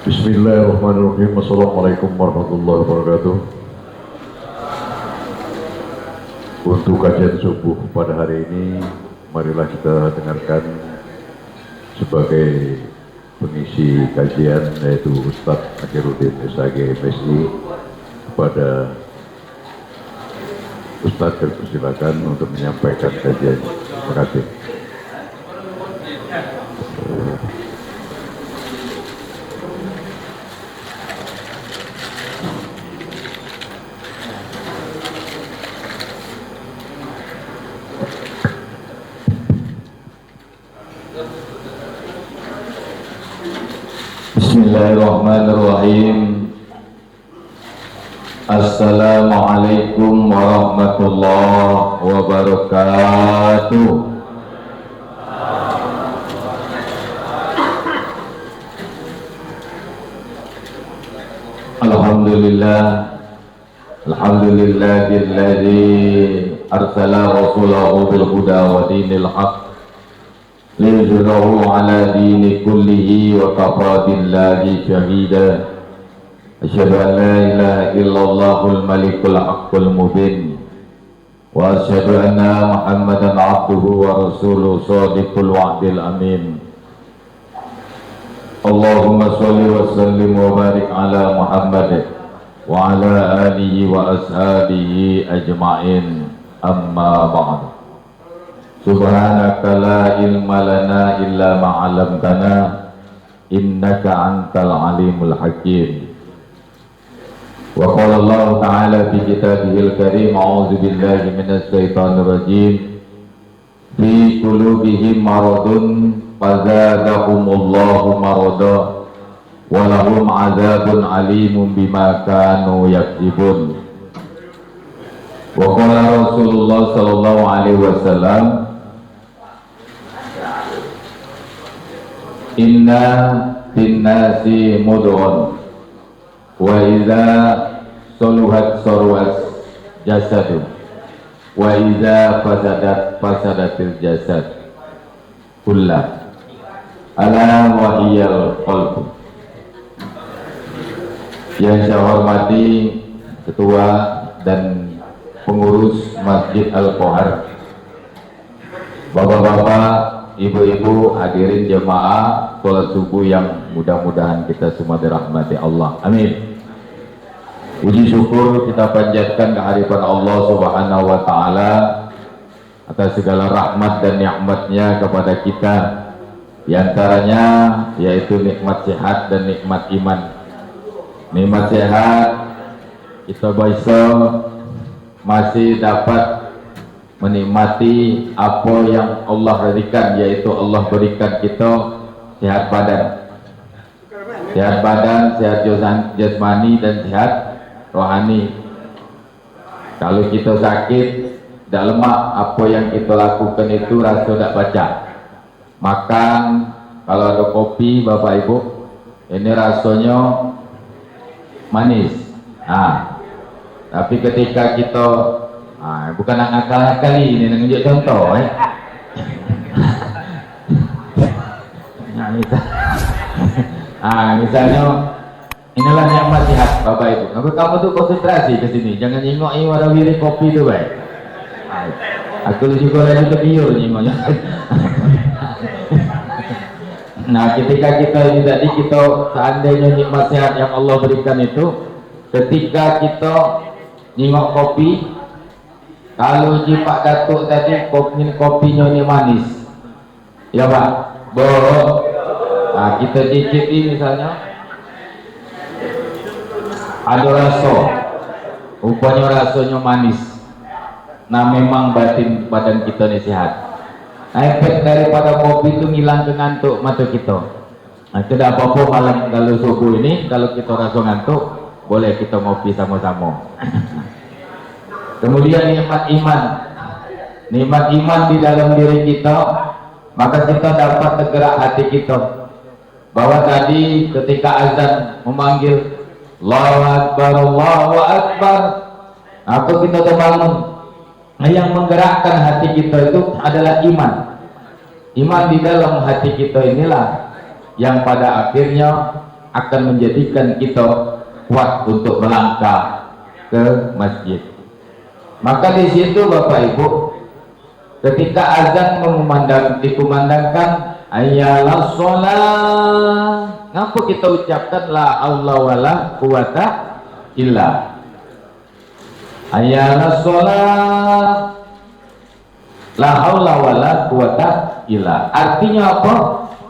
Bismillahirrahmanirrahim. Assalamualaikum warahmatullahi wabarakatuh. Untuk kajian subuh pada hari ini, marilah kita dengarkan sebagai pengisi kajian yaitu Ustadz Akhiruddin SAG MSI. Kepada Ustadz dipersilakan untuk menyampaikan kajian. Terima kasih. Bismillahirrahmanirrahim. Assalamualaikum warahmatullahi wabarakatuh. Alhamdulillah, alhamdulillahilladzi arsala rasulahu bil huda wa dinil haqq liyuzhirahu ala dini kullihi wa kafa billahi syahida. Asyhadu an la ilaha illallahul malikul haqqul mubin wa asyhadu anna muhammadan abduhu wa rasuluhu shadiqul wa'dil amin. Allahumma sholli wa sallim wa barik ala Muhammad wa ala alihi wa ashabihi ajma'in, amma ba'd. Subhanaka la ilma lana illa ma 'allamtana innaka antal alimul hakim. Wa qala Allah ta'ala fi kitabihil karim, a'udzu billahi minasy syaithanir rajim. Fi qulubihim maradun fazadahumullahu marada wa lahum 'adzabun 'alimun bima kanu yakdzibun. Wa qala Rasulullah sallallahu alaihi wasallam, inna finnasi mudghun wa idza saluhat sarwas jasadu wa idza fasadat fasadatil jasad kullah ala wa hiyal qalb. Yang saya hormati ketua dan pengurus Masjid Al-Qohar, bapak-bapak, ibu-ibu, hadirin jemaah sholat subuh yang mudah-mudahan kita semua dirahmati Allah, amin. Puji syukur kita panjatkan kehadiran Allah Subhanahu wa ta'ala atas segala rahmat dan nikmatnya kepada kita, di antaranya yaitu nikmat sehat dan nikmat iman. Nikmat sehat, kita bisa masih dapat menikmati apa yang Allah berikan, yaitu Allah berikan kita sehat badan, sehat jasmani dan sehat rohani. Kalau kita sakit, tidak lemak, apa yang kita lakukan itu rasa tidak baca. Makan, kalau ada kopi, bapak ibu, ini rasanya manis. Tapi ketika kita bukan akal kali ini menunjuk contoh misalnya inilah nikmat sehat bapak ibu. Kamu tuh konsentrasi ke sini, jangan nyingok warawiri kopi itu baik. Aku juga lagi tergiur nyingoknya. Nah, ketika kita ini tadi, kita seandainya nikmat sehat yang Allah berikan itu, ketika kita nyingok kopi, kalau Pak Datuk tadi kopinya ini manis, ya Pak, bohong. Nah, kita cicipi misalnya, ada rasa, rupanya rasanya manis. Nah, memang badan kita ini sehat. Nah, efek daripada kopi itu ngilang ngantuk mata kita. Nah, tidak apa-apa malam kalau subuh ini, kalau kita rasa ngantuk, boleh kita ngopi sama-sama. Kemudian nikmat iman di dalam diri kita, maka kita dapat tergerak hati kita. Bahwa tadi ketika azan memanggil Allahu Akbar, Allahu Akbar, apa kita terbangun. Nah, yang menggerakkan hati kita itu adalah iman. Iman di dalam hati kita inilah yang pada akhirnya akan menjadikan kita kuat untuk melangkah ke masjid. Maka di situ Bapak Ibu, ketika azan dikumandangkan ayalah sholat, ngapa kita ucapkan la haula wala quwata illa, ayalah sholat, la haula wala quwata illa. Artinya apa?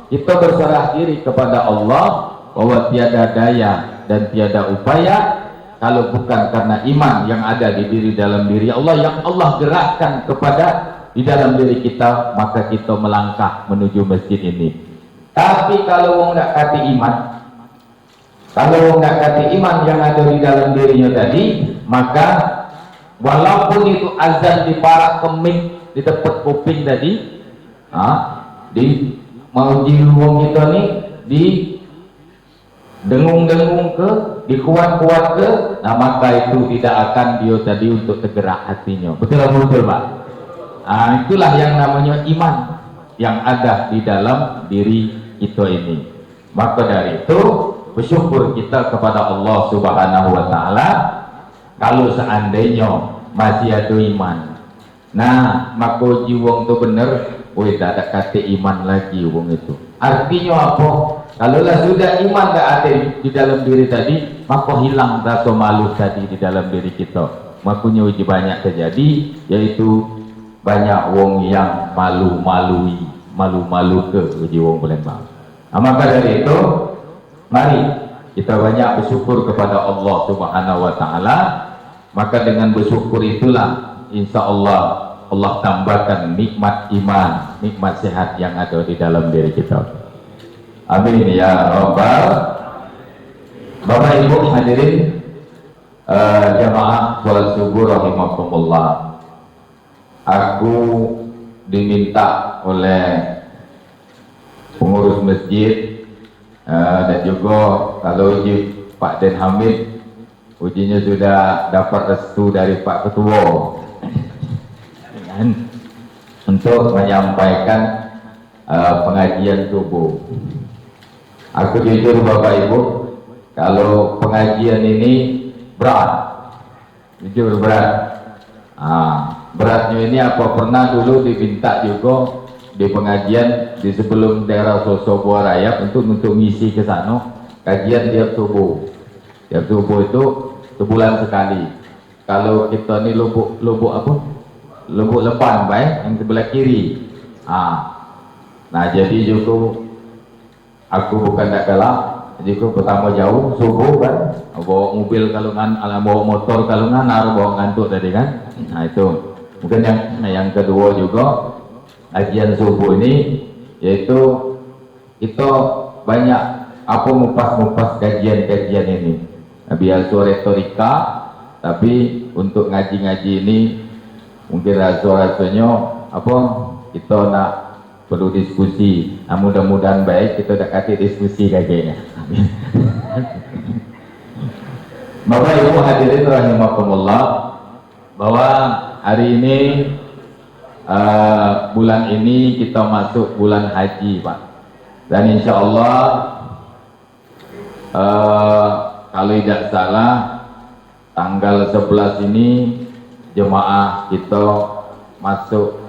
Kita berserah diri kepada Allah bahwa tiada daya dan tiada upaya kalau bukan karena iman yang ada di dalam diri Allah, yang Allah gerakkan kepada di dalam diri kita, maka kita melangkah menuju masjid ini. Tapi kalau wong nggak kati iman, yang ada di dalam dirinya tadi, maka walaupun itu azan di parak kemik di tempat kuping tadi, di mau wong kita nih di dengung-dengung ke, dikuat-kuat ke, nah maka itu tidak akan dia tadi untuk tergerak hatinya. Betul Pak? Itulah yang namanya iman yang ada di dalam diri kita ini. Maka dari itu bersyukur kita kepada Allah Subhanahu wa Ta'ala kalau seandainya masih ada iman. Nah, maka jiwang itu benar, tak ada kata iman lagi wong itu. Artinya apa? Kalaulah sudah iman tak ada di dalam diri tadi, maka hilang rasa malu tadi di dalam diri kita. Makanya uji banyak terjadi, yaitu banyak wong yang malu-malu ke uji wong Palembang. Maka dari itu, mari kita banyak bersyukur kepada Allah Subhanahu wa Ta'ala. Maka dengan bersyukur itulah insya Allah Allah tambahkan nikmat iman, nikmat sehat yang ada di dalam diri kita. Amin ya Rabbal. Bapak Ibu hadirin jamaah sholat subuh rahimakumullah. Aku diminta oleh pengurus masjid dan juga kalau uji Pak Den Hamid, ujinya sudah dapat restu dari Pak Ketua untuk menyampaikan pengajian subuh. Aku jujur Bapak Ibu, kalau pengajian ini berat, jujur berat. Beratnya ini apa pernah dulu diminta juga di pengajian di sebelum daerah Sosobo Raya untuk ngisi ke sana kajian tiap subuh. Tiap subuh itu sebulan sekali. Kalau kita ini lubuk lepan baik yang sebelah kiri. Nah jadi juga aku bukan tak galak, jadi aku pertama jauh subuh kan, bawa mobil kalungan, bawa motor kalungan, bawa ngantuk tadi kan. Nah itu mungkin yang kedua juga kajian subuh ini, yaitu kita banyak apa ngupas kajian ini. Biasa retorika, tapi untuk ngaji-ngaji ini mungkin rasanya apa kita nak perlu diskusi. Mudah-mudahan baik kita dah kata diskusi kayaknya. Bapak Ibu hadirin rahimakumullah, bahwa hari ini bulan ini kita masuk bulan haji Pak, dan insya Allah kalau tidak salah tanggal 11 ini jemaah kita masuk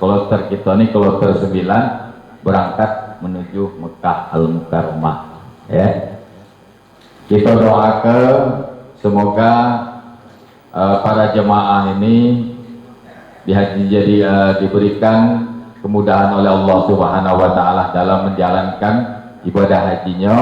kloter kita ini kloter 9 berangkat menuju Mekah Al-Mukarramah ya. Kita doakan semoga para jemaah ini diberikan kemudahan oleh Allah Subhanahu wa Ta'ala dalam menjalankan ibadah hajinya,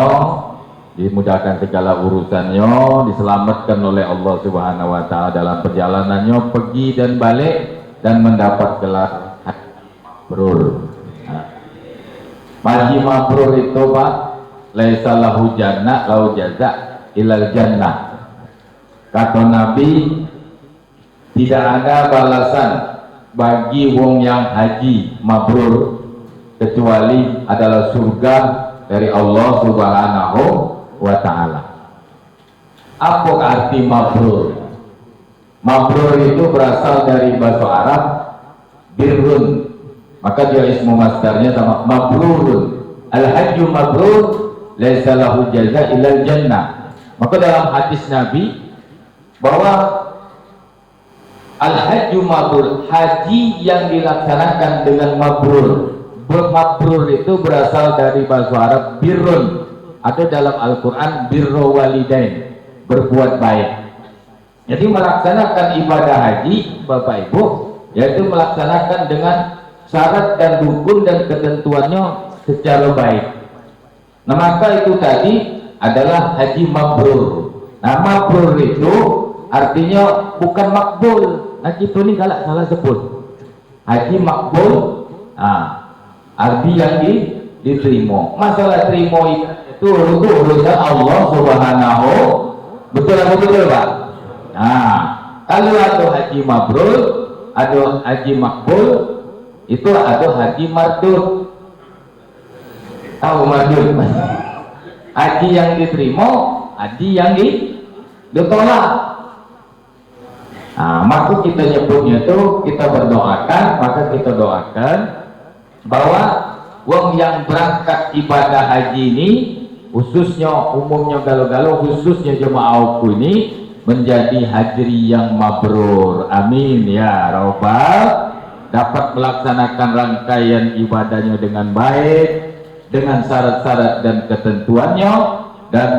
dimudahkan segala urusannya, diselamatkan oleh Allah Subhanahu wa Ta'ala dalam perjalanannya pergi dan balik, dan mendapat gelar haji mabrur. Haji mabrur itu Pak, laisa lahu jannah lahu jaza ilal jannah. Kata Nabi, tidak ada balasan bagi wong yang haji mabrur kecuali adalah surga dari Allah Subhanahu wa Ta'ala. Apa arti mabrur? Mabrur itu berasal dari bahasa Arab birrun, maka dia ismu masdarnya sama mabrurun. Al-hajju mabrur laisa lahu jaza illal jannah. Maka dalam hadis Nabi bahwa al-hajju mabrur, haji yang dilaksanakan dengan mabrur. Mabrur itu berasal dari bahasa Arab birrun, atau dalam Al-Quran birru walidain, berbuat baik. Jadi melaksanakan ibadah haji Bapak Ibu, yaitu melaksanakan dengan syarat dan rukun dan ketentuannya secara baik. Nah maka itu tadi adalah haji mabrur. Nah mabrur itu artinya bukan makbul. Nah itu nih kalau salah sebut haji makbul, arti yang diterima. Masalah terima itu urusan Allah Subhanahu. Betul atau betul Pak? Nah kalau ada haji mabrur, ada haji makbul, itu ada haji mardud. Tahu mardud? Haji yang diterima, haji yang ditolak. Nah, maka kita nyebutnya itu, kita berdoakan, maka kita doakan bahwa wong yang berangkat ibadah haji ini, khususnya umumnya galau-galau, khususnya jemaah aku ini, menjadi haji yang mabrur. Amin ya rabbal, dapat melaksanakan rangkaian ibadahnya dengan baik, dengan syarat-syarat dan ketentuannya, dan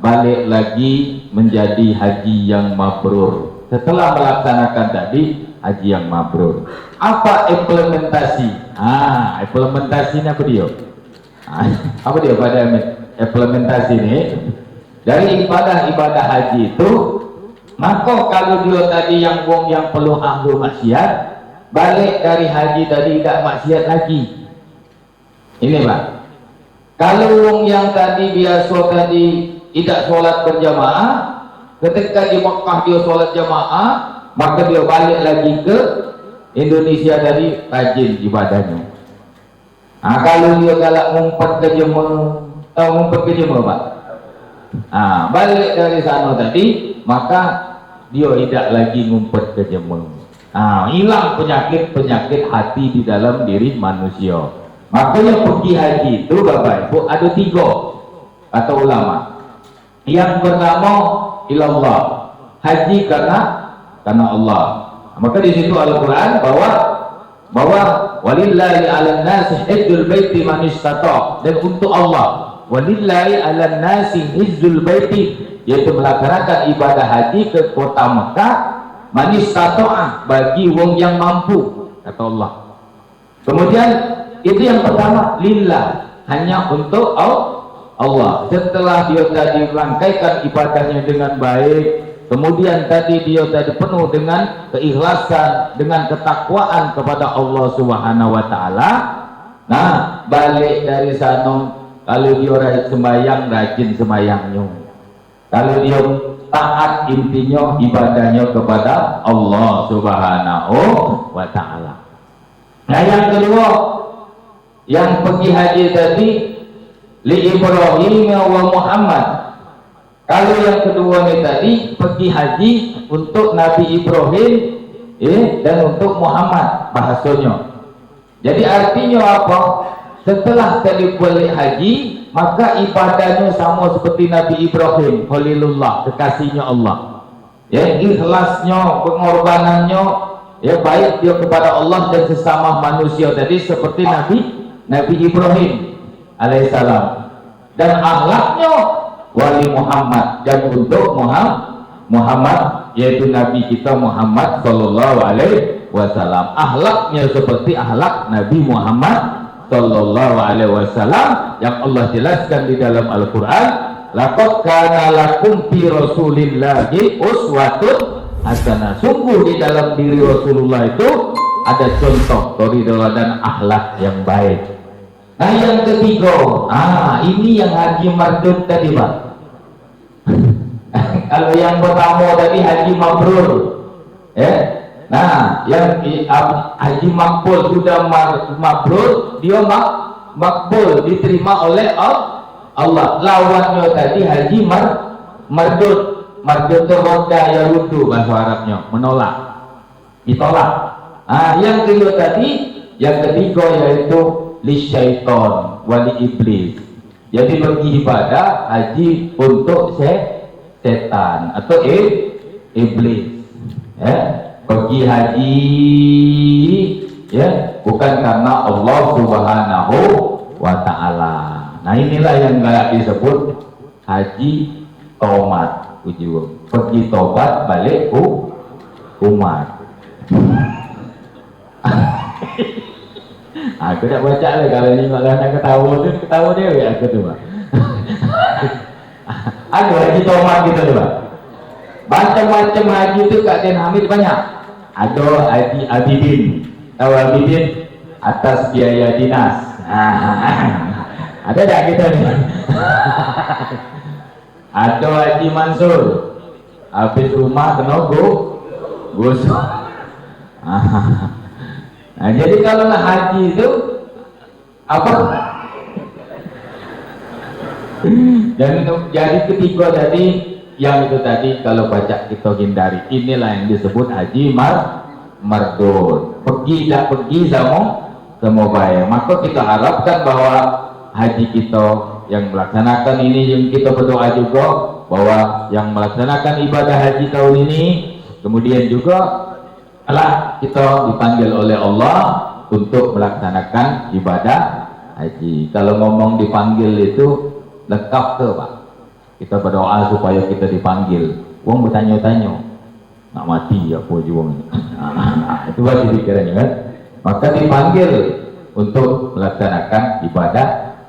balik lagi menjadi haji yang mabrur. Setelah melaksanakan tadi haji yang mabrur, apa implementasi? Implementasinya apa dia? Apa dia pada implementasi ini? Dari ibadah-ibadah haji itu, maka kalau dia tadi yang wong yang perlu ahlu maksiat, balik dari haji tadi tidak maksiat lagi. Ini Pak, kalau wong yang tadi biasa tadi tidak sholat berjamaah, ketika di Mekah dia sholat jamaah, maka dia balik lagi ke Indonesia dari rajin ibadahnya. Nah, kalau dia galak ngumpet ke Jember, Pak. Nah, balik dari sana tadi, maka dia tidak lagi ngumpet ke Jember. Nah, hilang penyakit hati di dalam diri manusia. Makanya pergi haji itu Bapak Ibu ada 3 kata ulama. Yang pertama ilallah, haji karena Allah. Maka di situ Al-Quran bahwa walillahi 'alan nasi hajjul baiti man istata', dan untuk Allah walillahi 'alan nasi hajjul baiti, yaitu melaksanakan ibadah haji ke kota Mekah man istata', bagi wong yang mampu, kata Allah. Kemudian itu yang pertama lillah, hanya untuk Allah. Setelah dia tadi merangkaikan ibadahnya dengan baik, kemudian tadi dia tadi penuh dengan keikhlasan, dengan ketakwaan kepada Allah Subhanahu wa taala. Nah, balik dari sana, kalau dia rajin sembahyangnya. Kalau dia taat, intinya ibadahnya kepada Allah Subhanahu wa taala. Nah, yang kedua, yang pergi haji tadi li Ibrahim wa Muhammad. Kalau yang kedua ini tadi pergi haji untuk Nabi Ibrahim dan untuk Muhammad bahasanya. Jadi artinya apa? Setelah tadi balik haji, maka ibadahnya sama seperti Nabi Ibrahim, Khalilullah, kekasihnya Allah. Ya, ikhlasnya, pengorbanannya, ya baik dia kepada Allah dan sesama manusia tadi seperti Nabi Ibrahim alaihissalam, dan akhlaknya wali Muhammad, dan untuk Muhammad yaitu Nabi kita Muhammad sallallahu alaihi wasallam, akhlaknya seperti akhlak Nabi Muhammad sallallahu alaihi wasallam yang Allah jelaskan di dalam Al-Quran, laqad kana lakum fi rasulillahi uswatun hasanah. Sungguh di dalam diri Rasulullah itu ada contoh teladan dan akhlak yang baik. Nah, yang ketiga, ini yang haji mardud tadi Pak. Kalau yang pertama tadi haji mabrur, nah yang haji makbul sudah mabrur, dia makbul, diterima oleh Allah. Lawannya tadi haji mardud. Mardud itu roda ya rudu bahasa Arabnya, menolak, ditolak. Yang kedua tadi, yang ketiga yaitu li syaiton wali iblis, Jadi pergi ibadah haji untuk setan atau iblis. Ya, pergi haji ya bukan karena Allah Subhanahu wa taala. Nah, inilah yang disebut haji tomat. Pergi tobat balik umat. Aku tak baca lah kalau ni malah nak ketawa dia ya aku tu. Ada haji tomat kita tu. Macam-macam haji tu Kak Den Hamid banyak. Ada haji Abidin. Tahu Abidin? Atas biaya dinas. Ada tak kita ni? Ada haji Mansur. Habis rumah kena gosok. Nah, jadi kalau nak haji itu apa? Jadi ketiga tadi yang itu tadi kalau baca kita hindari. Inilah yang disebut haji mardud. Pergi tak pergi sama baik. Maka kita harapkan bahwa haji kita yang melaksanakan ini, yang kita berdoa juga bahwa yang melaksanakan ibadah haji tahun ini kemudian juga kita dipanggil oleh Allah untuk melaksanakan ibadah haji. Kalau ngomong dipanggil itu lengkap ke Pak? Kita berdoa supaya kita dipanggil. Wong bertanya-tanya, nak mati apa juang ini? Itu pasti pikirannya kan? Maka dipanggil untuk melaksanakan ibadah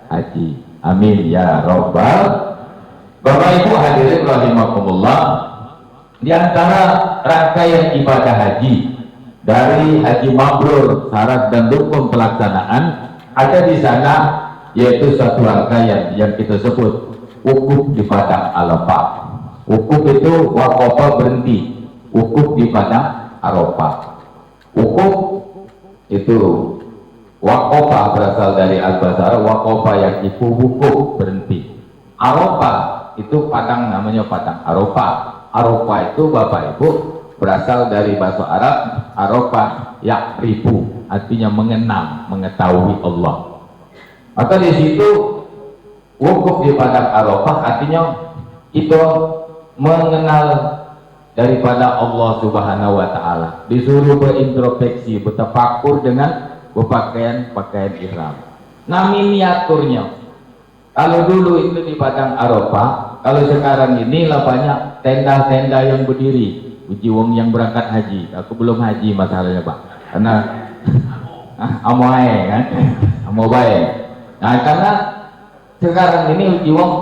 haji. Amin ya Rabbal. Bapak Ibu hadirin rahimakumullah, di antara rangkaian ibadah haji dari haji mabrur, syarat dan rukun pelaksanaan ada di sana, yaitu satu rangkaian yang kita sebut wukuf di padang Arafah. Wukuf itu waqafa berhenti, wukuf di padang Arafah. Wukuf itu waqafa berasal dari al-basar, waqafa yang itu wukuf berhenti. Arafah itu padang, namanya padang Arafah. Arafah itu Bapak Ibu berasal dari bahasa Arab Arafah ya'rifu, artinya mengenal, mengetahui Allah. Maka di situ wukuf di padang Arafah artinya kita mengenal daripada Allah Subhanahu wa taala. Disuruh berintrospeksi, bertafakur dengan pakaian ihram. Nah, miniaturnya. Kalau dulu itu di padang Arafah, kalau sekarang ini lah banyak tenda-tenda yang berdiri. Uji wong yang berangkat haji. Aku belum haji masalahnya Pak. Karena amoy kan, amoy. Nah, karena sekarang ini uji wong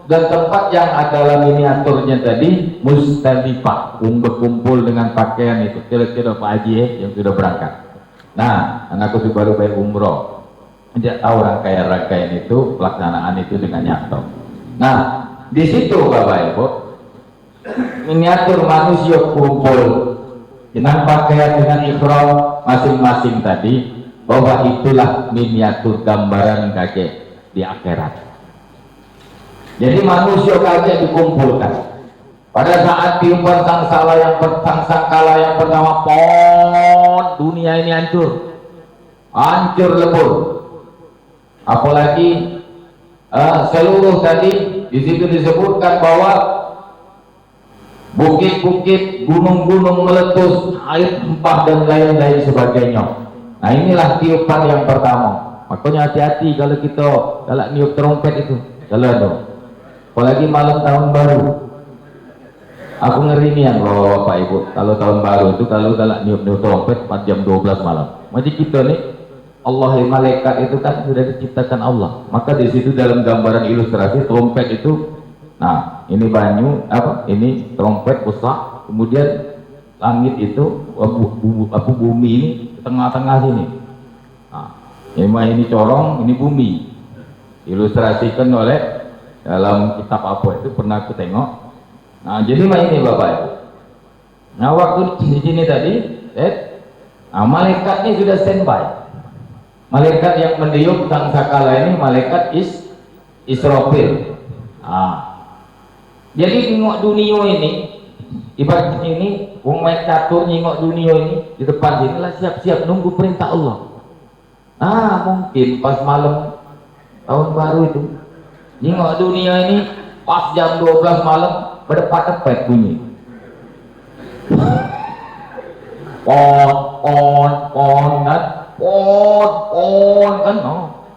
dan tempat yang adalah miniaturnya tadi Musdalifah, berkumpul dengan pakaian itu. Kira-kira Pak Haji yang sudah berangkat. Nah, anakku baru baik umroh. Tidak tahu rangkaian itu, pelaksanaan itu dengan nyata. Nah, di situ Bapak Ibu, miniatur manusia kumpul dengan pakaian dengan ikhram masing-masing tadi, bahwa itulah miniatur gambaran kakek di akhirat. Jadi manusia kakek dikumpulkan. Pada saat tiupan sangkala yang pertama, dunia ini hancur lebur. Apalagi seluruh tadi di situ disebutkan bahwa bukit-bukit, gunung-gunung meletus, air tumpah dan lain-lain sebagainya. Nah, inilah tiupan yang pertama. Makanya hati-hati kalau kita niup trompet itu, kalau apalagi malam tahun baru. Aku ngeri nih loh Pak Ibu, kalau tahun baru itu kalau niup trompet 4 jam 12 malam. Macam kita nih, Allah malaikat itu kan sudah diciptakan Allah. Maka di situ dalam gambaran ilustrasi trompet itu, nah ini banyu ini trompet besar, kemudian langit itu bumi ini tengah-tengah sini. Nah, ini corong, ini bumi. Ilustrasikan oleh dalam kitab apa itu pernah aku tengok. Nah, jadi ini Bapak Ibu. Nah, waktu di sini tadi, malaikat ini sudah standby. Malaikat yang meniup sangkakala ini malaikat Israfil. Jadi tengok dunia ini, ibarat ini, wong main catur nyengok dunia ini di depan sini lah siap-siap nunggu perintah Allah. Mungkin pas malam tahun baru itu Nengok dunia ini pas jam 12 malam berdepet-depet bunyi. Pon kan, pon kan. Oh.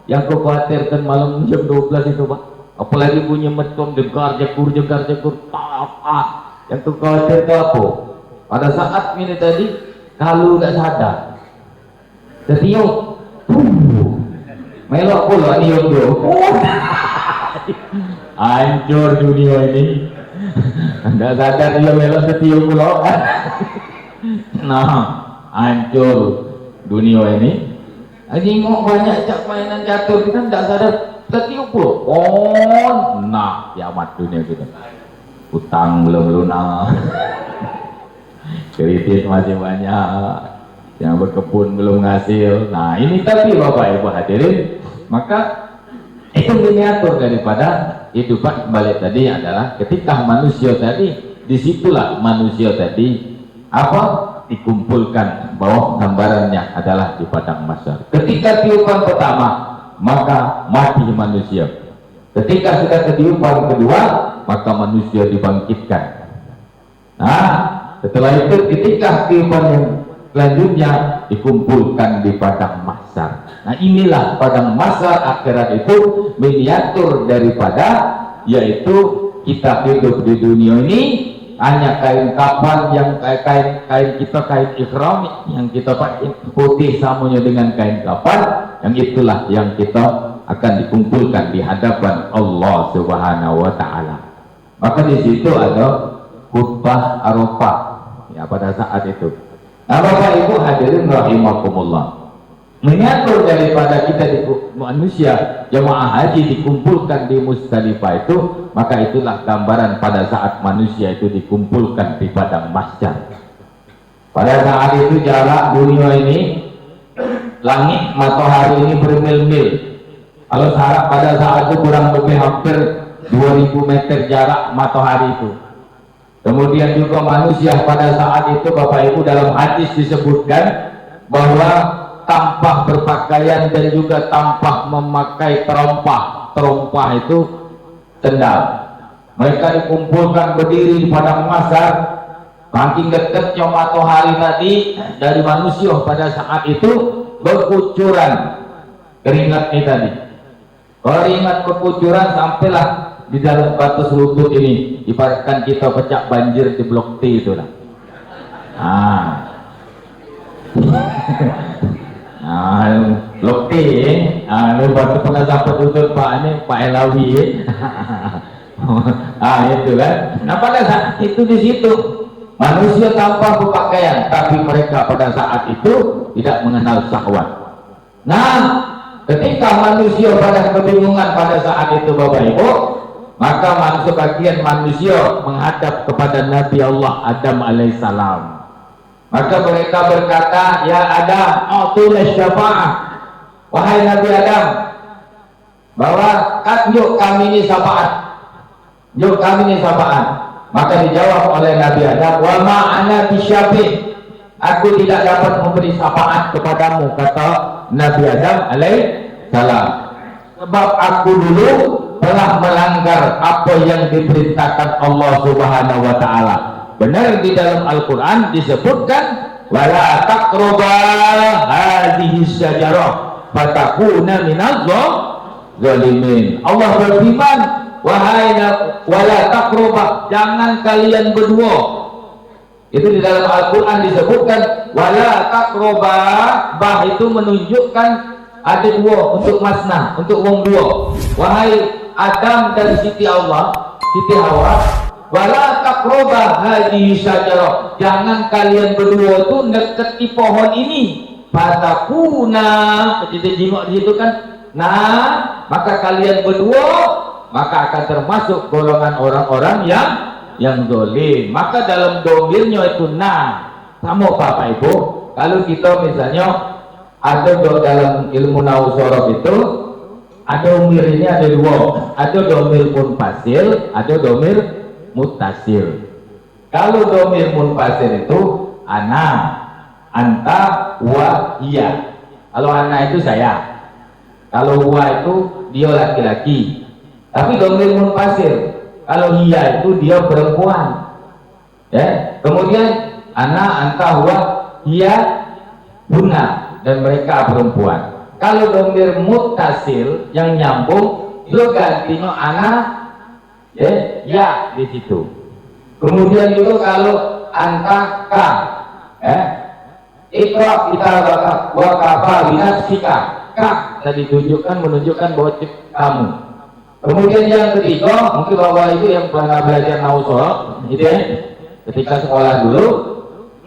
Yang kau khawatirkan malam jam 12 itu Pak, apalagi bunyi metron jegar jegur, yang kau khawatir itu apa? Pada saat ini tadi kalau nggak sadar setiup melok pula niup dia. Hancur dunia ini. Nggak sadar dia melok setiup pula. Nah, hancur dunia ini. Nengok banyak cak mainan catur kita nggak sadar setiup pula. Oh, nah kiamat dunia kita. Utang belum lunas. Kredit masih banyak, yang berkebun belum ngasil. Nah ini tapi Bapak Ibu hadirin, maka itu miniatur daripada kehidupan balik tadi adalah ketika manusia tadi, disitulah manusia tadi apa dikumpulkan, bahwa gambarannya adalah di padang mahsyar. Ketika tiupan pertama maka mati manusia, ketika sudah tiupan kedua maka manusia dibangkitkan. Nah setelah itu ketika tiupan yang selanjutnya dikumpulkan di padang mahsyar. Nah inilah padang mahsyar akhirat itu miniatur daripada, yaitu kita hidup di dunia ini hanya kain kapan yang kain kita kain ihram yang kita pakai putih samanya dengan kain kapan, yang itulah yang kita akan dikumpulkan di hadapan Allah Subhanahu wa taala. Maka di situ ada khutbah Arafah ya pada saat itu. Nah Bapak Ibu hadirin rahimakumullah, miniatur daripada kita di manusia jemaah haji dikumpulkan di Musdalifah itu, maka itulah gambaran pada saat manusia itu dikumpulkan di padang mahsyar. Pada saat itu jarak dunia ini, langit matahari ini bermil-mil. Kalau sarap pada saat itu kurang lebih hampir 2000 meter jarak matahari itu. Kemudian juga manusia pada saat itu Bapak Ibu dalam hadis disebutkan bahwa tanpa berpakaian dan juga tanpa memakai terompah. Terompah itu sendal. Mereka dikumpulkan berdiri di padang mahsyar, saking dekatnya matahari tadi dari manusia pada saat itu berkucuran keringatnya tadi. Keringat berkucuran sampailah di dalam batas lutut ini, ibaratkan kita pecah banjir di blok T itu lah. Blok T batu pengasapan lutut Pak ini Pak Elawi. Itu kan. Nah pada saat itu di situ manusia tanpa berpakaian, tapi mereka pada saat itu tidak mengenal syahwat. Nah ketika manusia pada kebingungan pada saat itu Bapak Ibu, maka sebagian manusia menghadap kepada Nabi Allah Adam alaihissalam. Maka mereka berkata, ya Adam, a'tuna syafa'ah, wahai Nabi Adam, bahwa yuk kami ini syafaat, yuk kami ini syafaat. Maka dijawab oleh Nabi Adam, wa ma'ana bisyafi', aku tidak dapat memberi syafaat kepadamu, kata Nabi Adam alaihissalam, sebab aku dulu telah melanggar apa yang diperintahkan Allah Subhanahu wa taala. Benar di dalam Al-Qur'an disebutkan wala taqrabu hadhihi syajarah fatakuna minadh zalimin. Allah berfirman, wahai wala taqrabu, jangan kalian berdua. Itu di dalam Al-Qur'an disebutkan wala taqrabu, bah itu menunjukkan ada dua, untuk masna, untuk wong dua. Wahai Adam dan Siti Allah, Siti Hawa, wala taqrabu hadhihi syajarah, jangan kalian berdua itu dekati pohon ini. Fatakuna, kita jingok di situ kan. Nah, maka kalian berdua maka akan termasuk golongan orang-orang yang zalim. Maka dalam domirnya itu sama Bapak Ibu. Kalau kita misalnya ada dalam ilmu nahwu sorof itu ada domir ini ada dua, ada domir munfasil, ada domir muttasil. Kalau domir munfasil itu ana, anta, wa, hiya. Kalau ana itu saya, kalau wa itu dia laki-laki, Tapi domir munfasil, kalau hiya itu dia perempuan, ya. Kemudian ana, anta, huwa, hiya, hunna, dan mereka perempuan. Kalau domir muttasil yang nyambung, itu gantinya ana, ya di situ. Kemudian itu kalau anta, ka, ikra kita wa kafa binafsika, ka tadi menunjukkan bahwa kamu. Kemudian yang ketiga, mungkin bapak ibu yang pernah belajar nausol, gitu ya, ketika sekolah dulu.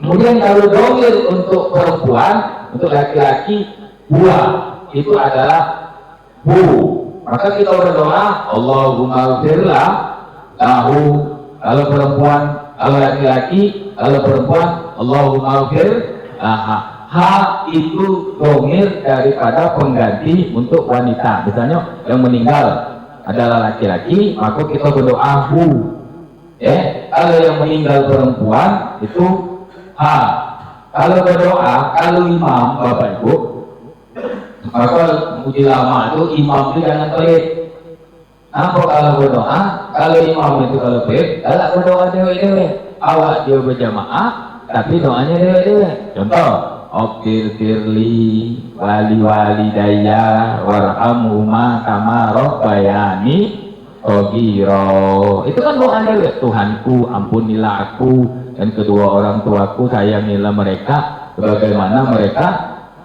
Kemudian kalau domir untuk perempuan, untuk laki-laki, huwa itu adalah hu. Maka kita berdoa, Allahumma firlah lahu. Kalau perempuan, kalau laki-laki, kalau perempuan, Allahumma fir laha. Ha itu domir daripada pengganti untuk wanita. Misalnya yang meninggal adalah laki-laki, maka kita berdoa hu. Kalau yang meninggal perempuan itu ha. Kalau berdoa, kalau imam bapak ibu, maka muji lama itu imam itu jangan pelit. Apa kalau berdoa? Kalau imam itu kalau pelit, kalau berdoa dewe-dewe, awak dia berjamaah, tapi doanya dewe-dewe. Contoh, Oqfirli wali walidayya warhamhuma kama rabbayani shaghira. Itu kan doa dewe. Tuhanku, ampunilah aku dan kedua orang tuaku, sayangilah mereka sebagaimana mereka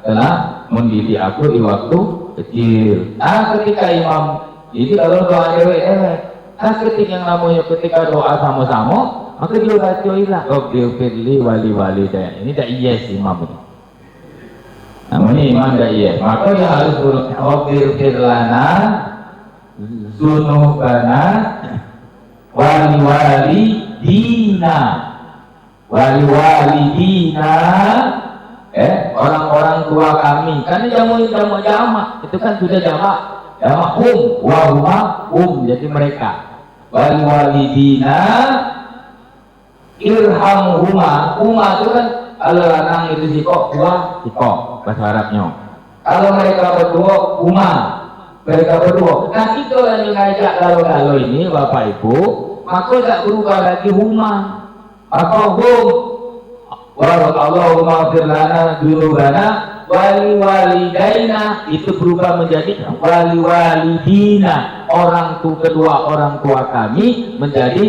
telah mendidik aku di waktu kecil. Ketika imam ini kalau doa dewe-dewe, ketika yang namanya ketika doa sama-sama, maka dia baca ilah Oqfirli wali walidayya. Ini dah yes imam ini. Namanya imam dah yes. Maka dia harus Oqfir lana dzunubana wali walidina. Wali walidina, orang-orang tua kami. Karena jamak itu kan sudah jamak wahuma jadi mereka. Wali walidina irhamhuma. Itu kan kalau lanang itu siko bahasa Arabnya. Kalau mereka berdua mereka berdua. Nah itu yang mengajak kalau ini bapak ibu, maka tidak berubah lagi huma, maka hum. Allahumma fir lana dzunubana wali walidaina, itu berubah menjadi wali walidina, kedua orang tua kami menjadi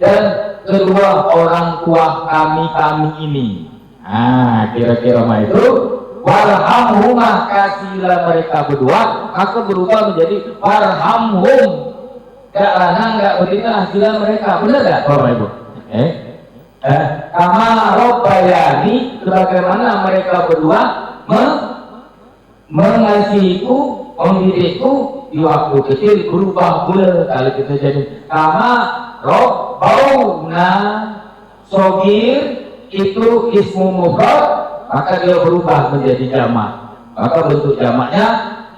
dan kedua orang tua kami ini. Kira-kira itu warhamhumah, kasihlah mereka berdua, maka berubah menjadi warhamhum. Gak lanang gak betina, kasihlah mereka. Benar gak Bapak Ibu? Kama rabbayani, sebagaimana mereka berdua mengasihiku, mendidikku di waktu kecil, berubah pula kalau kita jadi kama rabbauna. Sogir itu ismu mufrad, maka dia berubah menjadi jamak. Maka bentuk jamaknya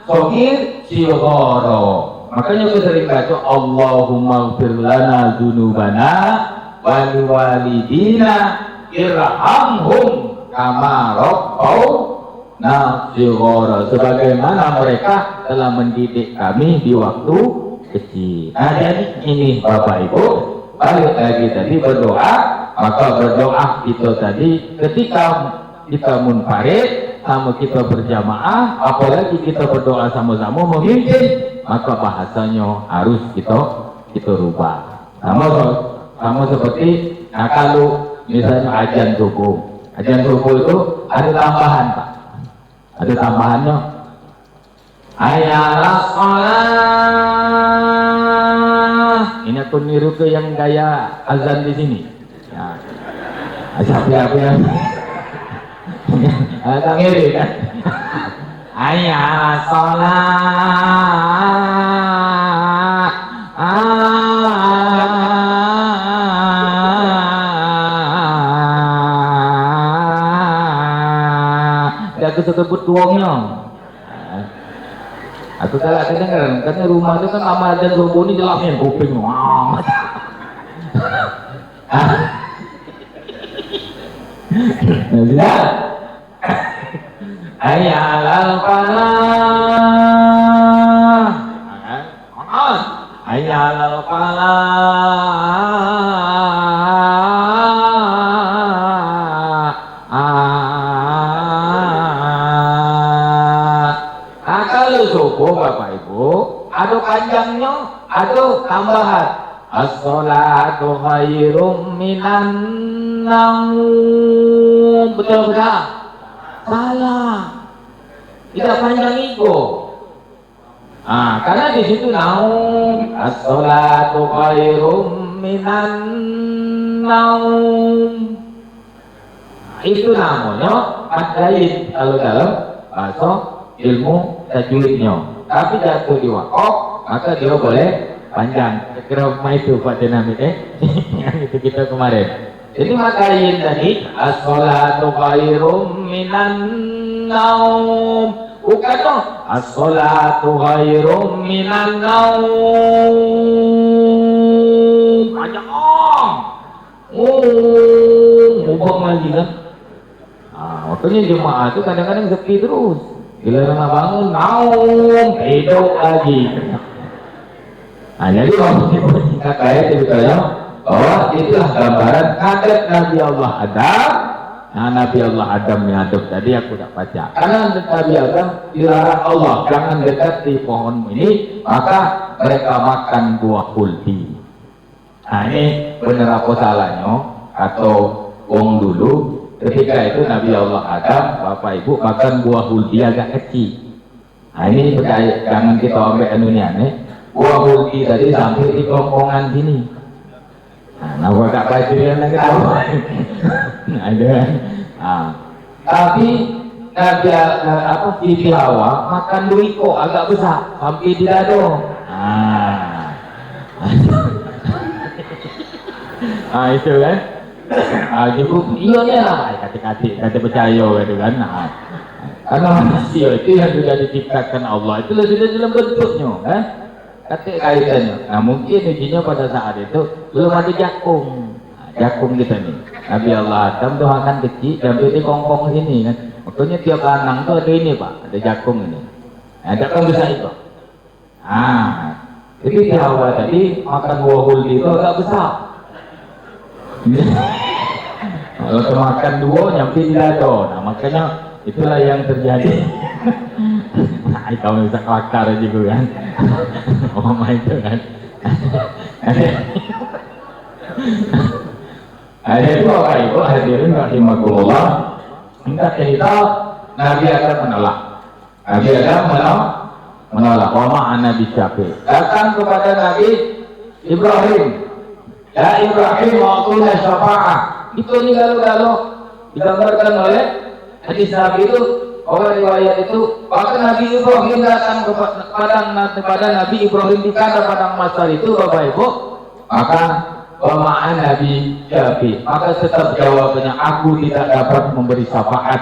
sogir sighara. Makanya kita sering baca Allahumma ighfir lana dzunubana wali walidina irhamhum kama rabbauna shighara, sebagaimana mereka telah mendidik kami di waktu kecil. Jadi ini Bapak Ibu, balik lagi tadi berdoa, maka berdoa itu tadi ketika kita munfarid sama kita berjamaah, apalagi kita berdoa sama-sama memimpin, maka bahasanya harus kita rubah. Sama seperti kalau misalnya ajan subuh itu ada tambahan Pak, ada tambahannya. Ayalah sholat. Ini aku niru ke yang gaya azan di sini. Siapa yang tak ngiri kan? Ayalah sholat. Aku sebut tuangnya. Aku salah kedengaran, karena rumah itu kan amal dan subuh ini jelasnya kuping. Nah, Ayalal falah. Nah, kalau subuh Bapak Ibu, ada panjangnya, ada tambahan. As-salatu khairum minan naum. Betul tak? Salah. Tidak panjang itu. Karena di situ naum. As-salatu khairum minan naum. Itu namanya madain kalau dalam bahasa ilmu tajwidnya. Tapi jatuh di wakaf, maka dia boleh panjang. Kira itu Pak Dinamit yang itu kita kemarin. Jadi madain tadi as-salatu khairum minan naum. Bukan dong as-salatu khairum minan naum. Panjang ngubah lagi kan. Waktunya jemaah itu kadang-kadang sepi terus. Giliran bangun, naum, hidup lagi. Jadi waktu kita kaya ceritanya bahwa itulah gambaran adat Nabi Allah Adam. Nah, Nabi Allah Adam yang hidup tadi aku tak baca. Karena Nabi Adam dilarang Allah jangan dekat di pohon ini, maka mereka makan buah kulti. Nah ini benar apa salahnya atau wong dulu ketika itu Nabi Allah Adam, Bapak Ibu makan buah huldi agak kecil. Nah ini percaya, jangan kita ambil anunya nih. Buah huldi tadi sampai di kerongkongan sini. Nah, gua tak baca yang lagi tahu. Ada. Tapi Nabi Siti Hawa makan duiko agak besar sampai di dado. Itu kan. Iya lah, kata percaya gitu kan. Karena manusia itu yang sudah diciptakan Allah itu sudah dalam bentuknya, kan? Kata kaitannya. Nah mungkin ujinya pada saat itu belum ada jakung, jakung kita nih. Nabi Allah Adam tuh akan kecil, sampai di kongkong sini kan. Makanya tiap lanang tuh ada ini Pak, ada jakung ini. Nah, jakung bisa itu. Jadi di awal tadi makan buah huldi itu agak besar. Kalau makan dua nyampe di dado. Nah makanya itulah yang terjadi. Kamu bisa kelakar juga kan. Itu kan. Itu Bapak Ibu hadirin rahimakumullah. Kita cerita Nabi Adam menolak. Nabi Adam menolak. Wa ma'ana bisyafi. Datang kepada Nabi Ibrahim. Ya Ibrahim wa'atuna syafa'ah. Itu nih galau-galau digambarkan oleh hadis Nabi itu, oleh riwayat itu. Bahkan Nabi Ibrahim datang kepada Nabi Ibrahim di kandang padang masar itu Bapak Ibu. Maka ma'an Nabi Syafi, maka tetap jawabannya aku tidak dapat memberi syafaat,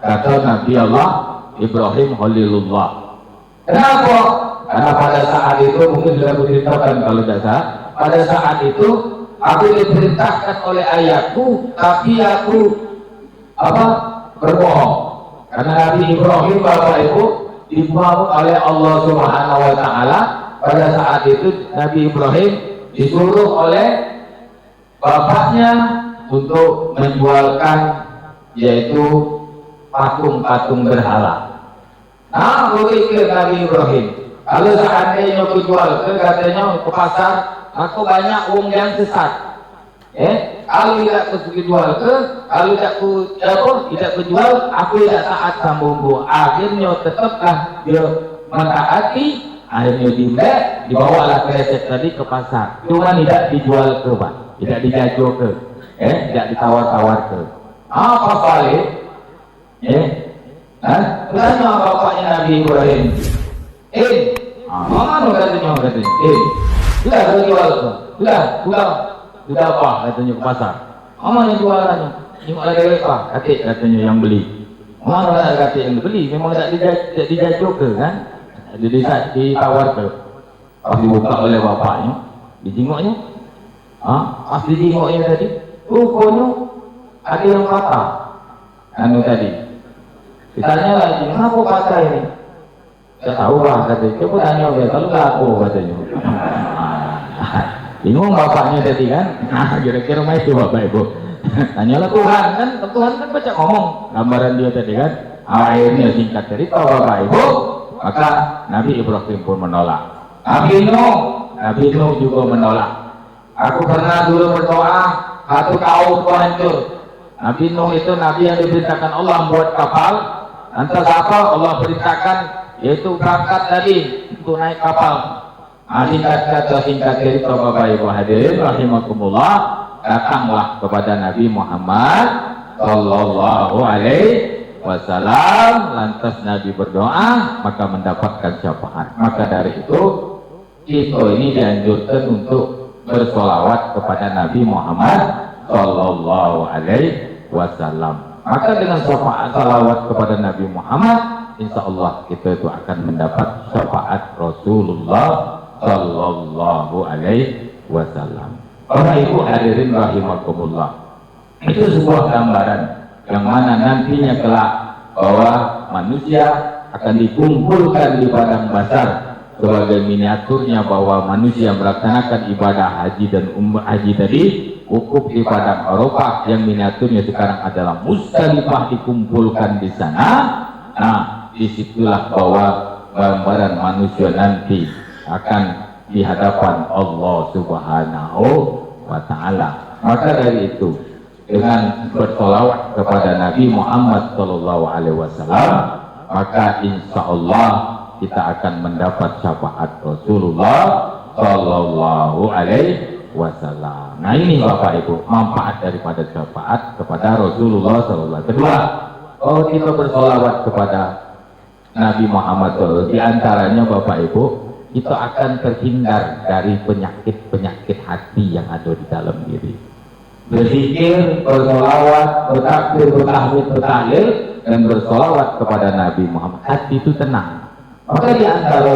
kata Nabi Allah Ibrahim Khalilullah. Kenapa? Karena pada saat itu mungkin sudah diceritakan kalau tidak salah. Pada saat itu aku diperintahkan oleh ayahku, tapi aku berbohong. Karena Nabi Ibrahim Bapak Ibu dibuang oleh Allah Subhanahu Wa Taala. Pada saat itu Nabi Ibrahim disuruh oleh bapaknya untuk menjualkan yaitu patung-patung berhala. Nah, berpikir Nabi Ibrahim, kalau seandainya aku jual katanya ke pasar, aku banyak uang yang sesat. Kalau tidak aku jual kalau tidak jual, aku tidak taat sambungku. Akhirnya tetaplah dia mentaati, akhirnya dibawalah kresek tadi ke pasar. Cuma tidak dijual ke Pak, tidak dijajo ke, tidak ditawar-tawar ke. Apa balik? Tanya bapaknya Nabi Ibrahim. Mana katanya? Sudah jual ke? Sudah apa katanya ke pasar? Mana jualannya? Ini ada apa? Katanya yang beli. Mana ada kata yang beli? Memang tidak dijajo ke kan? Ditawar ke. Pas dibuka oleh bapaknya, dijenguknya. Pas dijenguknya tadi, rupanya ada yang patah. Tadi. Ditanya lagi, kenapa patah ini? Saya tahu lah katanya. Coba tanya dia, kalau aku katanya. Bingung bapaknya tadi kan. Nah, kira-kira mah itu Bapak Ibu. Tanyalah Tuhan kan baca ngomong gambaran dia tadi kan. Akhirnya singkat cerita Bapak Ibu, maka Nabi Ibrahim pun menolak. Nabi Nuh juga menolak. Aku pernah dulu berdoa, satu kaum hancur. Nabi Nuh itu nabi yang diperintahkan Allah membuat kapal. Lantas apa Allah perintahkan? Yaitu berangkat tadi untuk naik kapal. Singkat cerita Bapak Ibu hadirin rahimakumullah, datanglah kepada Nabi Muhammad sallallahu alaihi wasallam, lantas Nabi berdoa maka mendapatkan syafaat. Maka dari itu kita ini dianjurkan untuk bersolawat kepada Nabi Muhammad sallallahu alaihi wasallam. Maka dengan syafaat salawat kepada Nabi Muhammad, insya Allah kita itu akan mendapat syafaat Rasulullah sallallahu alaihi wasallam. Bapak Ibu hadirin rahimakumullah, itu sebuah gambaran yang mana nantinya kelak bahwa manusia akan dikumpulkan di padang mahsyar sebagai miniaturnya, bahwa manusia melaksanakan ibadah haji dan umrah haji tadi wukuf di padang Arafah yang miniaturnya sekarang adalah Musdalifah dikumpulkan di sana. Nah, disitulah bahwa gambaran manusia nanti akan di hadapan Allah Subhanahu wa Ta'ala. Maka dari itu, dengan bersolawat kepada Nabi Muhammad Sallallahu Alaihi Wasallam, maka insya Allah kita akan mendapat syafaat Rasulullah Sallallahu Alaihi Wasallam. Nah ini Bapak Ibu manfaat daripada syafaat kepada Rasulullah Sallallahu Alaihi Wasallam. Kedua, kalau kita bersolawat kepada Nabi Muhammad SAW, diantaranya Bapak Ibu, kita akan terhindar dari penyakit-penyakit hati yang ada di dalam diri. Berzikir, bersolawat, bertakbir, bertahmid, bertahlil, dan bersolawat kepada Nabi Muhammad, hati itu tenang. Maka di antara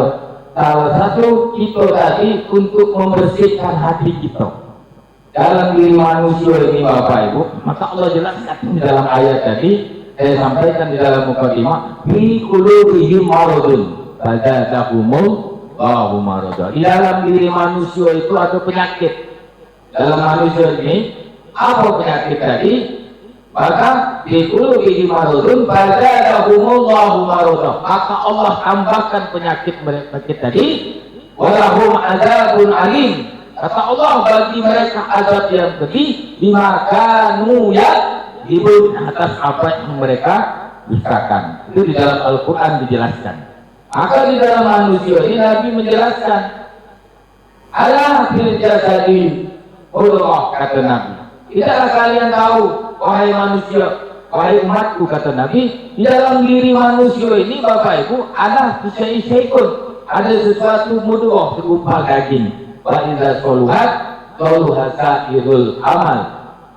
salah satu kita tadi untuk membersihkan hati kita dalam diri manusia ini Bapak Ibu, maka Allah jelaskan di dalam ayat tadi, saya sampaikan di dalam mukadimah, fi qulubihim maradun fazadahumul Allahu marada. Di dalam diri manusia itu ada penyakit. Dalam manusia ini apa penyakit tadi? Maka di qulubihim maradun fazadahumullahu marada. Maka Allah tambahkan penyakit mereka tadi, walahum adzabun alim. Kata Allah, bagi mereka azab yang pedih bima kanu yaktubun, atas apa yang mereka dustakan. Itu di dalam Al-Qur'an dijelaskan. Maka di dalam manusia ini Nabi menjelaskan, ala fil jasadi Allah, kata Nabi. Tidaklah kalian tahu, wahai manusia, wahai umatku, kata Nabi, di dalam diri manusia ini Bapak Ibu ada syai'un, ada sesuatu mudghah, segumpal daging. Wa idza saluhat saluha sa'irul amal.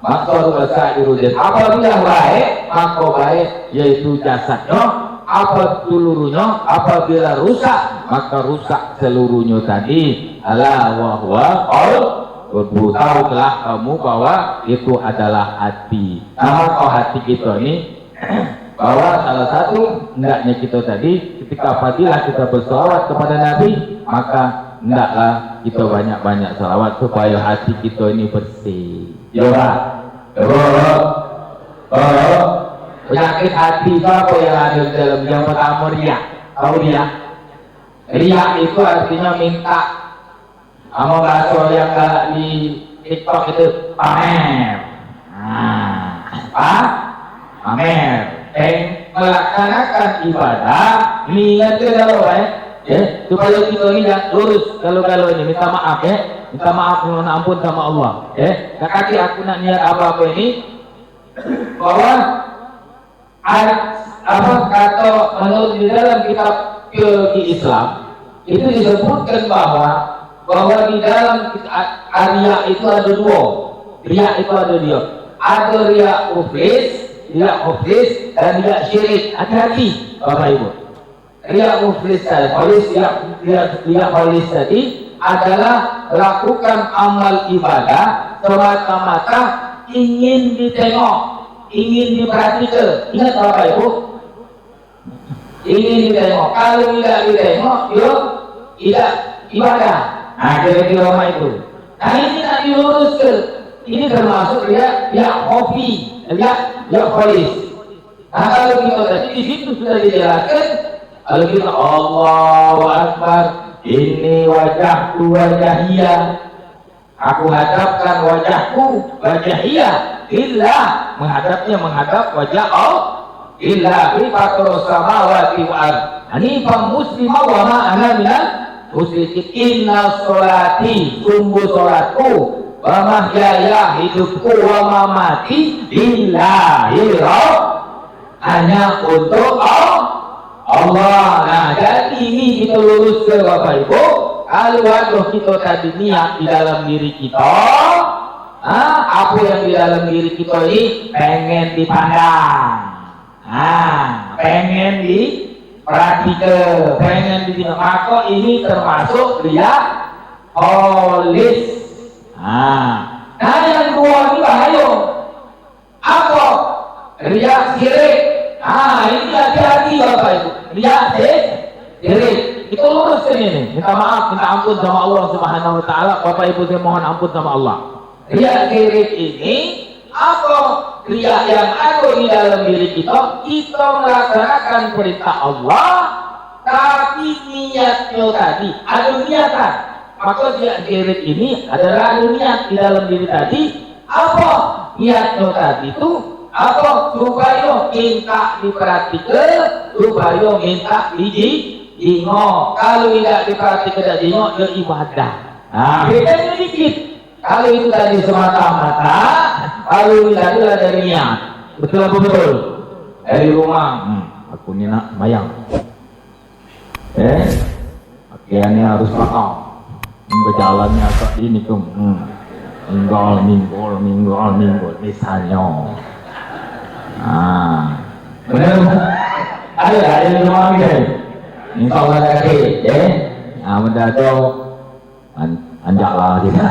Maka sa'irul jasad, apabila baik maka baik yaitu jasadnya. Apa seluruhnya, apabila rusak maka rusak seluruhnya tadi. Ala wahwa tahu telah kamu bahwa itu adalah hati. Maka hati kita ini bahwa salah satu hendaknya kita tadi ketika apabila kita berselawat kepada Nabi, maka hendaklah kita banyak-banyak selawat supaya hati kita ini bersih. Ya penyakit hati itu apa yang ada di dalam? Yang pertama riak. Tahu riak? Riak itu artinya minta. Sama bahasa yang galak di TikTok itu pamer. Pamer. Melaksanakan ibadah niat ke dalam supaya kita ini lurus. Kalau ini minta maaf minta maaf, mohon ampun sama Allah. Kaki aku nak niat apa ini bahwa apa kata menurut di dalam kitab teologi Islam itu disebutkan bahwa di dalam riya itu ada dua. Riya itu ada dua. Ada riya muflis dan riya syirik. Hati-hati Bapak Ibu. Riya muflis tadi adalah lakukan amal ibadah semata-mata ingin ditengok, ingin diperhatikan. Ingat Bapak Ibu, ingin ditengok. Kalau tidak ditengok, tidak ibadah. Kira-kira itu. Nah ini nak diluruskan. Ini termasuk dia hobi, dia kholis. Nah kalau kita tadi di situ sudah dijelaskan, kalau kita Allahu Akbar, ini wajahku wajahia, aku hadapkan wajahku wajahia, illa menghadap wajah Allah, illa fi fatrus samawati wal ard. Hanifan muslimah wa ma ana minal musyrikin. Inna sholati, sungguh sholatku, wa mahyaya, hidupku, wa mamati lillahi hanya untuk Allah. Nah jadi ini kita lurus ke Bapak Ibu. Kalau kita tadi niat di dalam diri kita, apa yang di dalam diri kita ini pengen dipandang, pengen diperhatikan, pengen dipandang, maka ini termasuk dia kholis. Nah yang dua ini bahaya. Apa? Riya sirik. Ini hati-hati Bapak Ibu. Riya sirik. Itu luruskan ini. Minta maaf, minta ampun sama Allah Subhanahu wa taala. Bapak Ibu saya mohon ampun sama Allah. Riya sirik ini apa? Riya yang ada di dalam diri kita melaksanakan perintah Allah, tapi niatnya tadi ada niatan. Maka riya sirik ini adalah ada niat di dalam diri tadi. Apa niatnya tadi itu? Apa? Supaya minta diperhatikan, supaya minta dijingok. Kalau tidak diperhatikan dan jingok, dia ibadah. Nah, bedanya dikit. Kalau itu tadi semata-mata, kalau tidak adalah dari niat. Betul apa betul? Dari rumah, aku ni nak mayang. Pakaiannya harus pakai. Berjalannya agak ini kum. Minggol, misalnya. Benar. Ada yang rumah ni. Ini kalau ada kaki, benda tu anjaklah kita.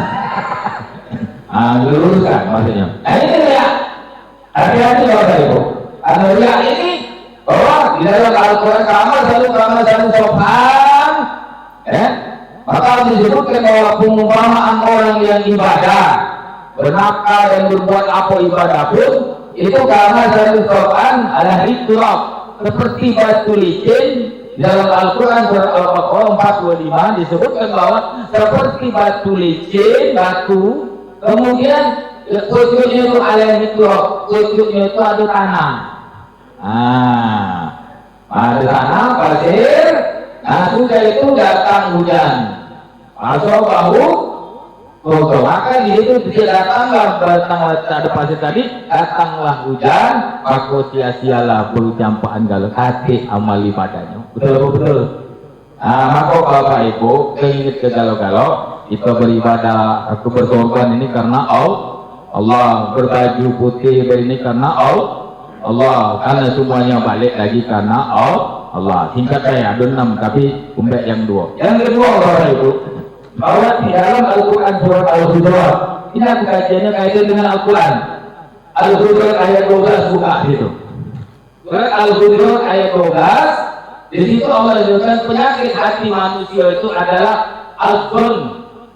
Luruskan maksudnya. Ini dia. Hati-hati Bapak Ibu. Riya ini bahwa di dalam Al-Quran kamar selalu sopan. Maka disebutkan bahwa pengumpamaan orang yang ibadah, bernafkah dan berbuat apa ibadah pun itu karena satu sopan adalah ikhtilaf seperti batu licin. Di dalam Al-Quran surat Al-Baqarah 425 disebutkan bahwa seperti batu licin, kemudian sujudnya itu alaihi ikhtilaf, sujudnya itu ada tanah. Ada tanah pasir. Sudah itu datang hujan. Masuk bahu kotor. Maka di situ datanglah ada pasir tadi, datanglah hujan, maka sia-sialah perucapan galau hati amal ibadahnya. Betul betul. Maka Bapak Ibu keinget ke galau-galau, kita beribadah, aku berkorban ini karena Allah, berbaju putih ini karena Allah, karena semuanya balik lagi karena Allah. Singkat saya ada 6 tapi umbek yang 2. Yang kedua Bapak Ibu, bahwa di dalam Al-Quran surat Al-Hujurat, ini aku kajiannya kaitan dengan Al-Quran. Al-Hujurat ayat 12 buka situ. Surat Al-Hujurat ayat 12, di situ Allah menyebutkan penyakit hati manusia itu adalah al-zon.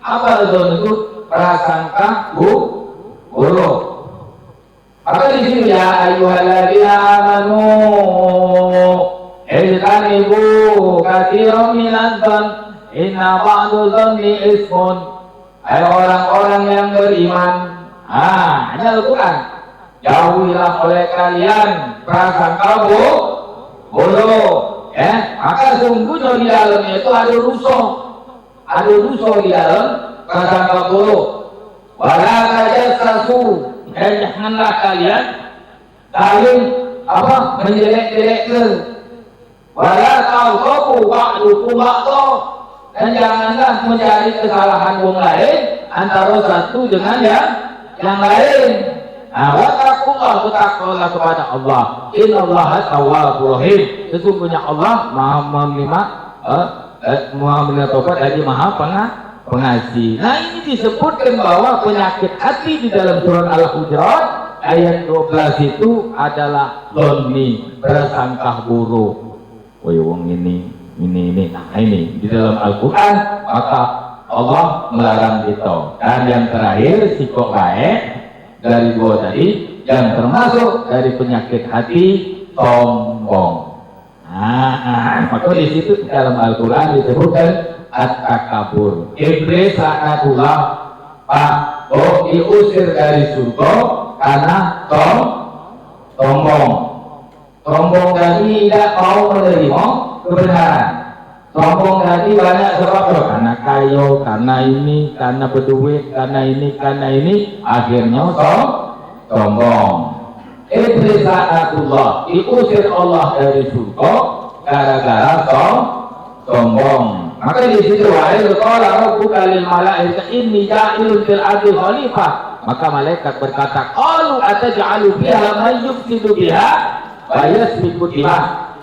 Apa al-zon itu? Prasangka buruk. Maka di sini ya ayyuhalladzina amanu ijtanibu katsiran minadh-dhon inna ba'dal dhanni ismun. Hai orang-orang yang beriman, ini Al-Quran, jauhilah oleh kalian prasangka buruk. Maka sungguhnya di dalamnya itu ada rusuh di dalam prasangka buruk. Wala tajassasu, janganlah kalian saling menjelek-jelekkan. Wala taghabu ba'dukum ba'dha, dan janganlah mencari kesalahan wong lain antara satu dengan yang lain. Wattaqullah, bertakwalah kepada Allah. Innallaha tawwabur rahim, sesungguhnya Allah Maha menerima taubat lagi Maha pengasih. Nah ini disebutkan bahwa penyakit hati di dalam surat Al-Hujurat ayat 12 itu adalah dhonni, prasangka buruk. Wong ini. Nah ini di dalam Al-Quran, maka Allah melarang kita. Dan yang terakhir sikap baik dari dua tadi, yang termasuk dari penyakit hati sombong. Maka di situ dalam Al-Quran disebutkan at-takabur. Iblis laknatullah diusir dari surga karena sombong. Sombong tadi tidak mau menerima kebenaran. Sombong tadi banyak sebabnya, karena kaya, karena ini, karena berduit, karena ini, akhirnya sombong. Iblis laknatullah diusir Allah dari surga gara-gara sombong. Maka di situ wa'il qala rabbuka lil malaikati inni ja'ilun fil ardi khalifah. Maka malaikat berkata, qalu ataj'alu fiha man yufsidu biha wa yasfiku dimah.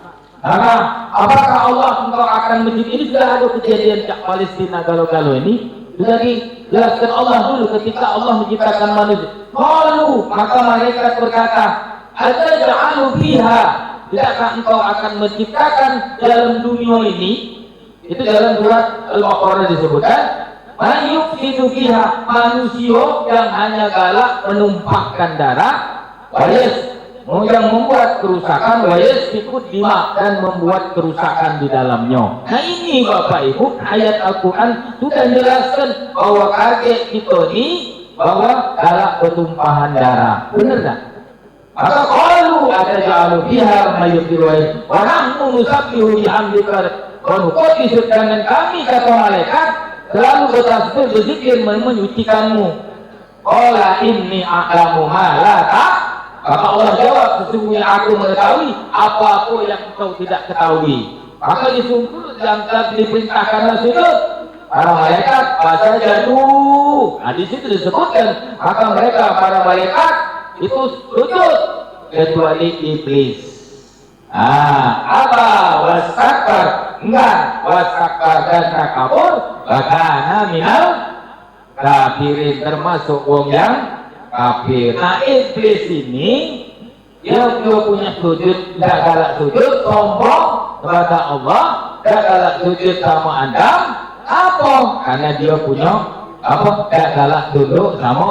Maka apakah Allah engkau akan menjadi, ini sudah ada kejadian Palestina galau-galau ini sudah dijelaskan Allah dulu ketika Allah menciptakan manusia. Qalu, maka malaikat berkata, ataj'alu fiha, tidakkah engkau akan menciptakan dalam dunia ini? Itu dalam surat Al-Baqarah disebutkan, man yufsidu fiha, manusia yang hanya galak menumpahkan darah, yang membuat kerusakan, ikut dima, dan membuat kerusakan di dalamnya. Nah ini Bapak Ibu, ayat Al-Quran sudah menjelaskan bahwa kakek kita ini bahwa galak pertumpahan darah. Benar tak? Maka qalu ataj'alu fiha may yufsidu wa nahnu nusabbihu bihamdika wa nuqaddisu, dengan kami kata malaikat selalu bertasbih berzikir menyucikanmu. Qala inni a'lamu ma la ta'lamun. Maka Allah jawab, sesungguhnya aku mengetahui apa-apa yang engkau tidak ketahui. Maka disungkur yang telah diperintahkan sujud para malaikat bahasa jatuh. Nah di situ disebutkan maka mereka para malaikat itu sujud kecuali iblis. Apa wastakbar, enggak, wastakbar dan takabur, bahkan minal kafirin, termasuk wong yang kafir. Nah iblis ini dia punya sujud, tidak galak sujud, sombong kepada Allah, tidak galak sujud sama Adam. Apa? Karena dia punya apa? Tidak galak tunduk sama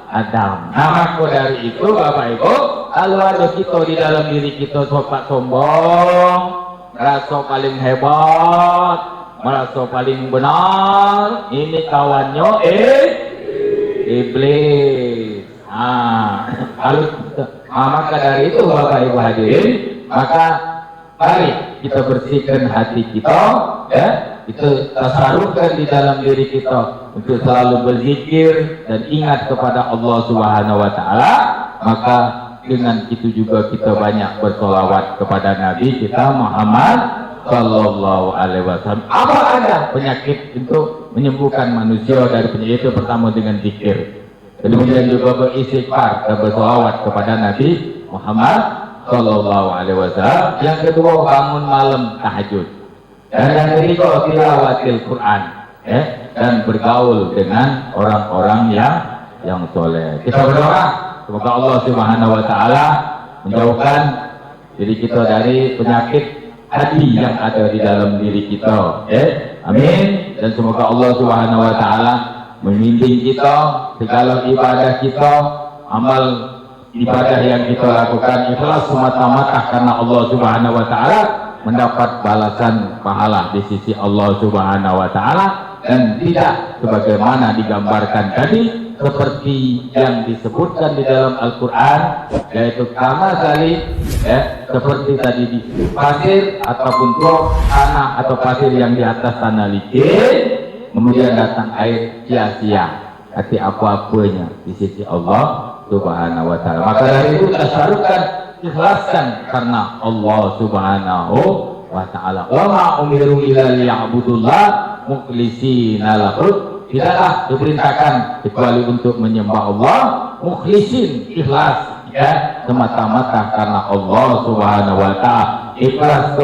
Adam. Nah maka dari itu Bapak Ibu, kalau ada kita di dalam diri kita sombong, merasa paling hebat, merasa paling benar, ini kawannya iblis. Maka dari itu Bapak Ibu hadirin, maka mari kita bersihkan hati kita, ya, kita tasarufkan di dalam diri kita untuk selalu berzikir dan ingat kepada Allah Subhanahu wa taala. Maka dengan itu juga kita banyak bersolawat kepada Nabi kita Muhammad sallallahu alaihi wasallam. Apa ada penyakit untuk menyembuhkan manusia dari penyakit itu? Pertama dengan zikir. Kemudian juga beristighfar dan bersolawat kepada Nabi Muhammad sallallahu alaihi wasallam. Yang kedua bangun malam tahajud. Dan yang ketiga tilawatil Quran, dan bergaul dengan orang-orang yang soleh. Kita berdoa semoga Allah Subhanahu wa taala menjauhkan diri kita dari penyakit hati yang ada di dalam diri kita. Amin. Dan semoga Allah Subhanahu wa taala membimbing kita segala ibadah kita, amal ibadah yang kita lakukan ikhlas semata-mata karena Allah Subhanahu wa taala, mendapat balasan pahala di sisi Allah Subhanahu wa taala, dan tidak sebagaimana digambarkan tadi seperti yang disebutkan di dalam Al-Qur'an, yaitu kama salih, seperti tadi di pasir ataupun tanah atau pasir yang di atas tanah licin, kemudian datang air sia-sia, arti apa-apanya di sisi Allah Subhanahu wa taala. Maka dari itu tasarufkan, ikhlaskan karena Allah Subhanahu wa taala. Wa ma umiru illa liya'budullah mukhlishina lahu. Tidaklah diperintahkan kecuali untuk menyembah Allah mukhlisin, ikhlas, semata-mata karena Allah Subhanahu wa taala. Ikhlas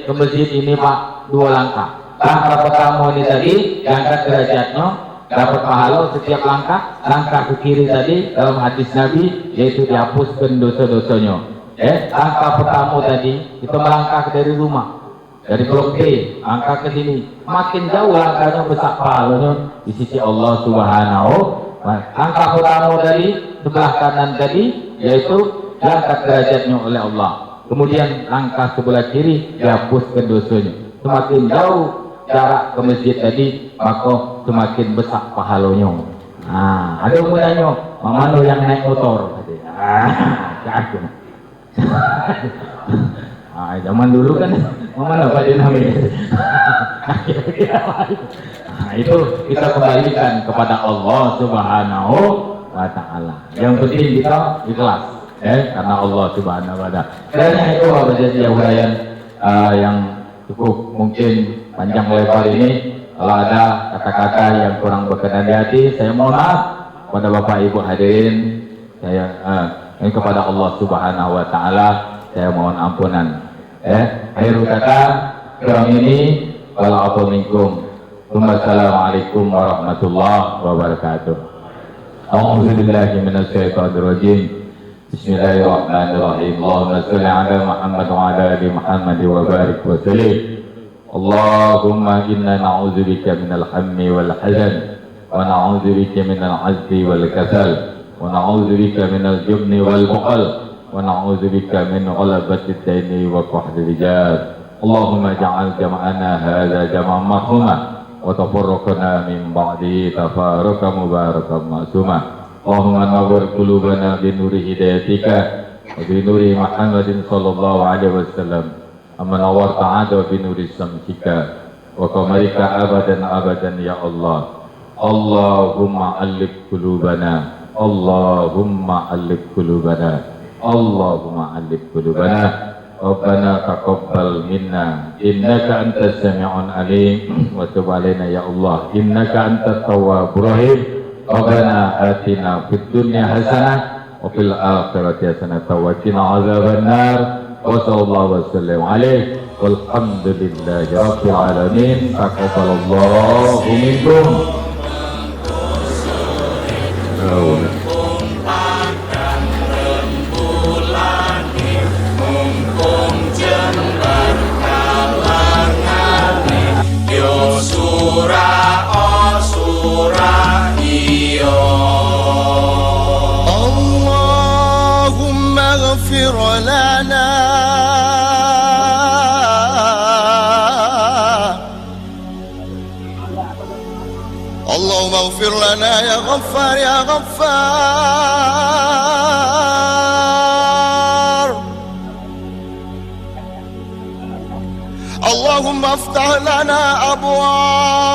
ke masjid ini Pak, 2 langkah. Langkah pertama ini tadi diangkat derajatnya, dapat pahala setiap langkah. Langkah ke kiri tadi dalam hadis Nabi yaitu dihapuskan dosa-dosanya. Langkah pertama tadi kita melangkah dari rumah, dari blok B angkat ke sini, makin jauh langkahnya besar pahalanya di sisi Allah Subhanahu wa Ta'ala. Angka pertama dari sebelah kanan tadi yaitu diangkat derajatnya oleh Allah, kemudian langkah sebelah kiri dihapuskan dosanya. Semakin jauh jarak ke masjid tadi maka semakin besar pahalanya. Nah, ada yang bertanya, mana yang naik motor? Aku. Zaman dulu kan, mana Pak Dinamik? Nah, itu kita kembalikan kepada Allah Subhanahu wa Ta'ala. Yang penting kita ikhlas, karena Allah Subhanahu wa Ta'ala. Karena itu menjadi uraian yang cukup mungkin panjang lebar ini. Kalau ada kata-kata yang kurang berkenan di hati, saya mohon maaf kepada Bapak Ibu hadirin. Saya kepada Allah Subhanahu wa Ta'ala saya mohon ampunan. Akhir kata kurang ini, wala minkum. Wassalamualaikum warahmatullahi wabarakatuh. A'udzubillahi minasyaitonir rajim. Bismillahirrahmanirrahim. Allahumma shalli ala Muhammad wa ala ali Muhammad wa barik wa sallim. Allahumma inna na'udzubika minal hammi wal hazan wa na'udzubika minal 'ajzi wal kasal wa na'udzubika minal jubni wal bukhal wa na'udzubika min ghalabati ad-daini wa qahril rijal. Allahumma ja'al jam'ana hadza jam'an marhuma wa tafarraqana min ba'dihi tafarruqan mubarakan ma'suma. Allahumma nawwir qulubana bi nuri hidayatika wa bi nuri Muhammadin sallallahu alaihi wasallam. Aman awar ta'ada binuri samsika wa qamarika abadan abadan ya Allah. Allahumma alif qulubana, Allahumma alif qulubana, Allahumma alif qulubana. Rabbana taqabbal minna innaka antas sami'un alim wa tub alaina ya Allah innaka antat tawwabur rahim. Rabbana atina fid dunya hasanah wa fil akhirati hasanah wa qina azabannar. Wassallallahu wasallam alaihi walhamdulillahi rabbil alamin. Taqabbalallahu minkum. Allahumma ghafir lana Allahumma ghafir lana ya Ghaffar ya Ghaffar. Allahumma aftah lana abwab